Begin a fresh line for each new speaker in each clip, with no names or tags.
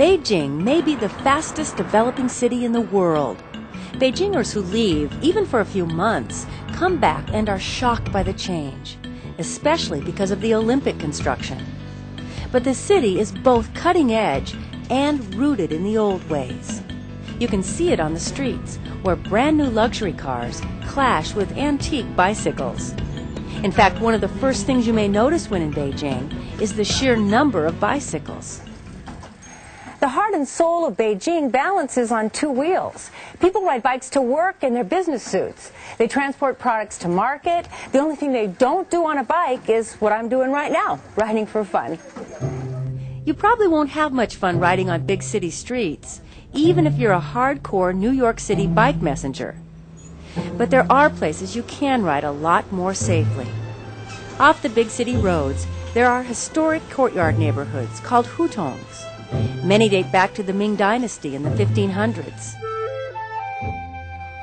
Beijing may be the fastest developing city in the world. Beijingers who leave, even for a few months, come back and are shocked by the change, especially because of the Olympic construction. But the city is both cutting edge and rooted in the old ways. You can see it on the streets, where brand new luxury cars clash with antique bicycles. In fact, one of the first things you may notice when in Beijing is the sheer number of bicycles.
The heart and soul of Beijing balances on two wheels. People ride bikes to work in their business suits. They transport products to market. The only thing they don't do on a bike is what I'm doing right now, riding for fun.
You probably won't have much fun riding on big city streets, even if you're a hardcore New York City bike messenger. But there are places you can ride a lot more safely. Off the big city roads, there are historic courtyard neighborhoods called hutongs. Many date back to the Ming Dynasty in the 1500s.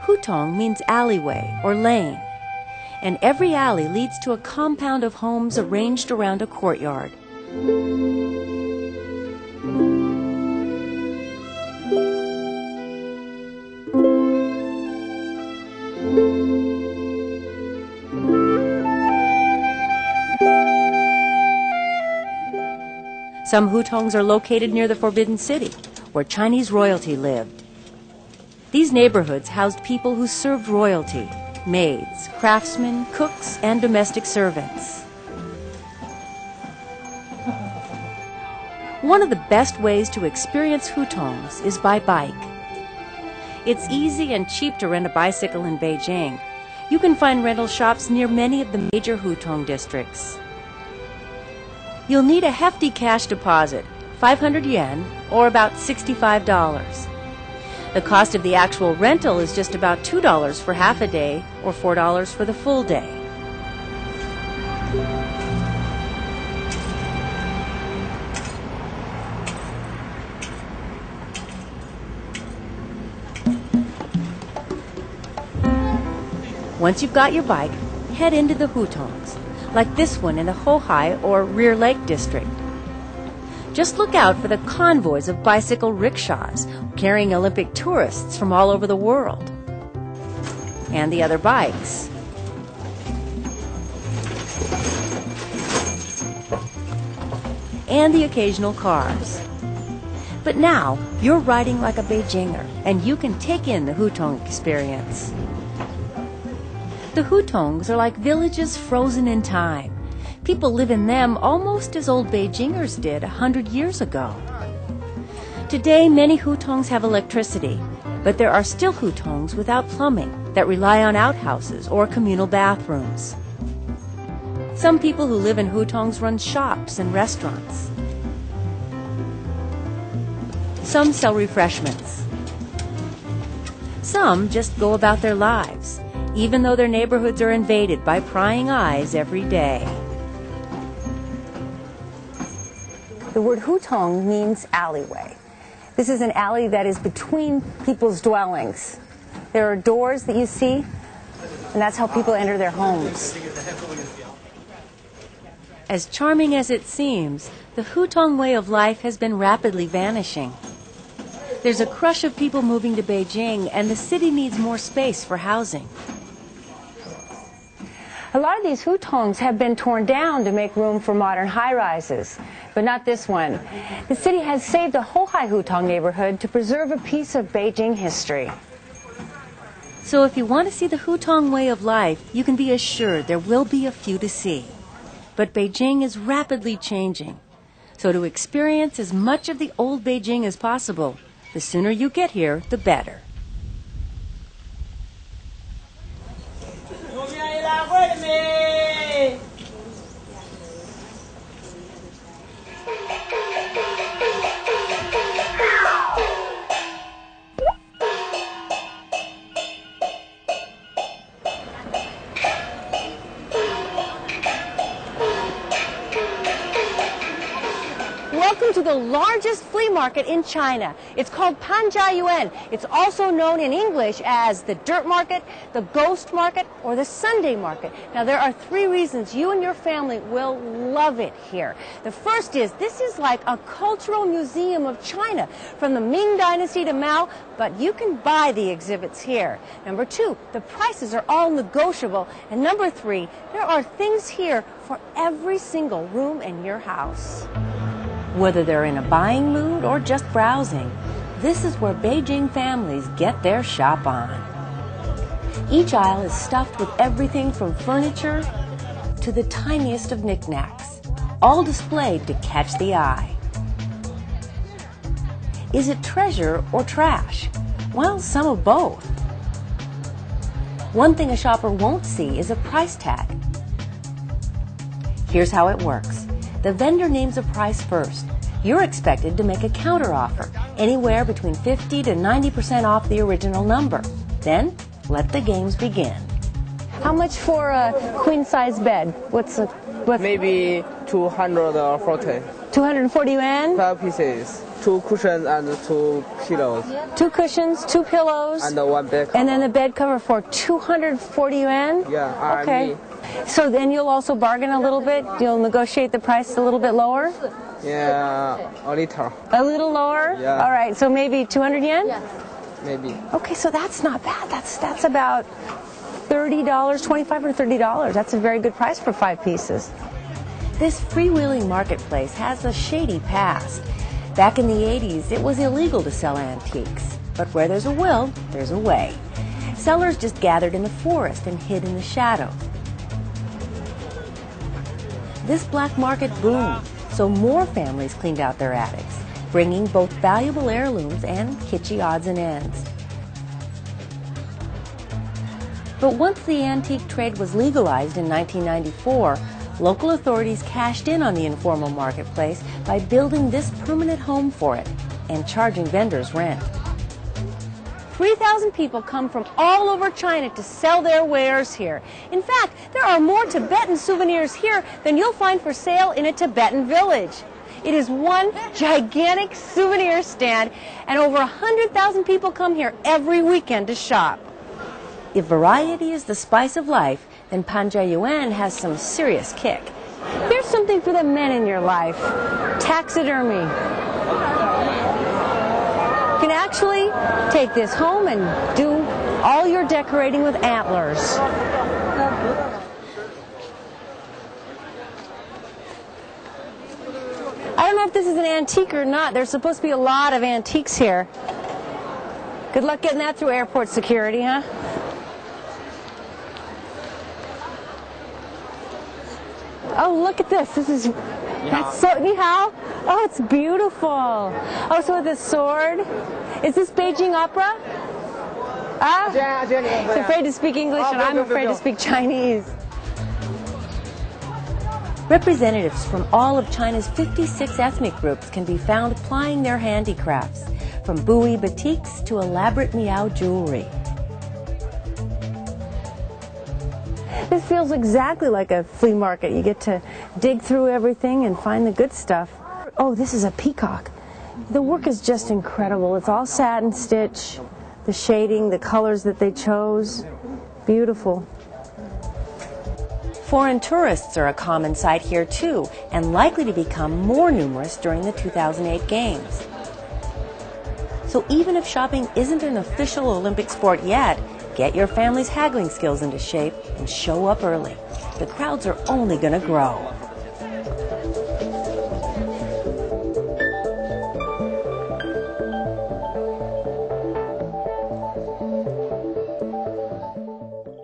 Hutong means alleyway or lane, and every alley leads to a compound of homes arranged around a courtyard. Some hutongs are located near the Forbidden City, where Chinese royalty lived. These neighborhoods housed people who served royalty, maids, craftsmen, cooks, and domestic servants. One of the best ways to experience hutongs is by bike. It's easy and cheap to rent a bicycle in Beijing. You can find rental shops near many of the major hutong districts. You'll need a hefty cash deposit, 500 yen, or about $65. The cost of the actual rental is just about $2 for half a day or $4 for the full day. Once you've got your bike, head into the hutongs, like this one in the Hohai or Rear Lake district. Just look out for the convoys of bicycle rickshaws carrying Olympic tourists from all over the world. And the other bikes. And the occasional cars. But now, you're riding like a Beijinger, and you can take in the hutong experience. The hutongs are like villages frozen in time. People live in them almost as old Beijingers did 100 years ago. Today, many hutongs have electricity, but there are still hutongs without plumbing that rely on outhouses or communal bathrooms. Some people who live in hutongs run shops and restaurants. Some sell refreshments. Some just go about their lives, even though their neighborhoods are invaded by prying eyes every day.
The word hutong means alleyway. This is an alley that is between people's dwellings. There are doors that you see, and that's how people enter their homes.
As charming as it seems, the hutong way of life has been rapidly vanishing. There's a crush of people moving to Beijing, and the city needs more space for housing.
A lot of these hutongs have been torn down to make room for modern high-rises, but not this one. The city has saved a Hohai hutong neighborhood to preserve a piece of Beijing history.
So if you want to see the hutong way of life, you can be assured there will be a few to see. But Beijing is rapidly changing. So to experience as much of the old Beijing as possible, the sooner you get here, the better.
Welcome to the largest flea market in China. It's called Panjiayuan. It's also known in English as the Dirt Market, the Ghost Market, or the Sunday Market. Now, there are 3 reasons you and your family will love it here. The first is this is like a cultural museum of China, from the Ming Dynasty to Mao, but you can buy the exhibits here. Number 2, the prices are all negotiable. And number 3, there are things here for every single room in your house. Whether they're in a buying mood or just browsing, this is where Beijing families get their shop on. Each aisle is stuffed with everything from furniture to the tiniest of knickknacks, all displayed to catch the eye. Is it treasure or trash? Well, some of both. One thing a shopper won't see is a price tag. Here's how it works. The vendor names a price first. You're expected to make a counteroffer, anywhere between 50 to 90% off the original number. Then, let the games begin. How much for a queen-size bed?
Maybe 240.
240 yuan?
12 pieces. 2 cushions and 2 pillows.
2 cushions, 2 pillows.
And 1 bed cover.
And then the bed cover for 240 yuan?
Yeah,
okay. So then you'll also bargain a little bit? You'll negotiate the price a little bit lower?
Yeah, a little.
A little lower?
Yeah.
All right, so maybe 200 yen?
Yes. Maybe.
Okay, so that's not bad. That's about $30, $25 or $30. That's a very good price for 5 pieces. This freewheeling marketplace has a shady past. Back in the 80s, it was illegal to sell antiques. But where there's a will, there's a way. Sellers just gathered in the forest and hid in the shadows. This black market boomed, so more families cleaned out their attics, bringing both valuable heirlooms and kitschy odds and ends. But once the antique trade was legalized in 1994, local authorities cashed in on the informal marketplace by building this permanent home for it and charging vendors rent. 3,000 people come from all over China to sell their wares here. In fact, there are more Tibetan souvenirs here than you'll find for sale in a Tibetan village. It is one gigantic souvenir stand, and over 100,000 people come here every weekend to shop. If variety is the spice of life, then Panjiayuan has some serious kick. Here's something for the men in your life. Taxidermy. You can actually take this home and do all your decorating with antlers. I don't know if this is an antique or not. There's supposed to be a lot of antiques here. Good luck getting that through airport security, huh? Oh, look at this. That's so, ni hao. Oh, it's beautiful. Oh, so with a sword. Is this Beijing opera? Ah? He's afraid to speak English and I'm afraid to speak Chinese. Representatives from all of China's 56 ethnic groups can be found plying their handicrafts, from Bowie batiks to elaborate Miao jewelry. This feels exactly like a flea market. You get to dig through everything and find the good stuff. Oh, this is a peacock. The work is just incredible. It's all satin stitch, the shading, the colors that they chose. Beautiful. Foreign tourists are a common sight here too, and likely to become more numerous during the 2008 Games. So even if shopping isn't an official Olympic sport yet, get your family's haggling skills into shape and show up early. The crowds are only going to grow.